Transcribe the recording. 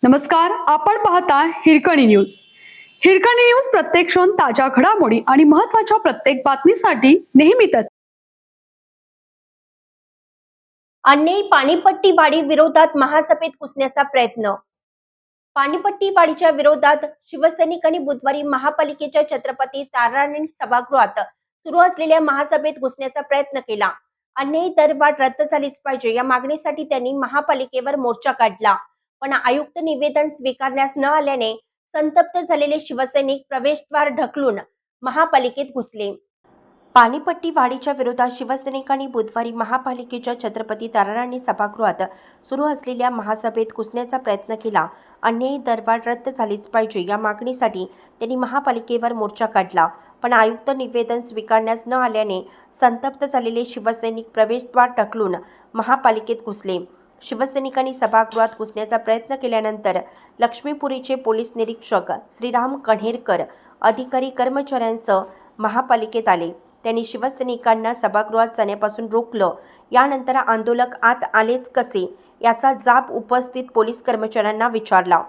नमस्कार, आपण पाहता हिरकणी न्यूज. हिरकणी न्यूज प्रत्येक क्षण ताज्या घडामोडी आणि महत्त्वाच्या प्रत्येक बातमीसाठी नेहमी तत्पर. अन्यायी पाणीपट्टी वाढी विरोधात महासभेत घुसण्याचा प्रयत्न. पाणीपट्टी वाढीच्या विरोधात शिवसैनिकांनी बुधवारी महापालिकेच्या छत्रपती ताराराणी सभागृहात सुरू असलेल्या महासभेत घुसण्याचा प्रयत्न केला. अन्यायी दरवाढ रद्द झालीच पाहिजे या मागणीसाठी त्यांनी महापालिकेवर मोर्चा काढला. पण आयुक्त निवेदन स्वीकारण्यास न आल्याने संतप्त झालेले शिवसैनिक प्रवेशद्वार ढकलून महापालिकेत घुसले. पाणीपट्टी वाढीच्या विरोधात शिवसैनिकांनी बुधवारी महापालिकेच्या छत्रपती ताराराणी सभागृहात सुरू असलेल्या महासभेत घुसण्याचा प्रयत्न केला. अन्यायी दरवाढ रद्द झालीच पाहिजे या मागणीसाठी त्यांनी महापालिकेवर मोर्चा काढला. पण आयुक्त निवेदन स्वीकारण्यास न आल्याने संतप्त झालेले शिवसैनिक प्रवेशद्वार ढकलून महापालिकेत घुसले. शिवसैनिकांनी सभागृहात घुसण्याचा प्रयत्न केल्यानंतर लक्ष्मीपुरीचे पोलीस निरीक्षक श्रीराम कण्हेरकर अधिकारी कर्मचाऱ्यांसह महापालिकेत आले. त्यांनी शिवसैनिकांना सभागृहात जाण्यापासून रोखलं. यानंतर आंदोलक आत आलेच कसे याचा जाब उपस्थित पोलीस कर्मचाऱ्यांना विचारला.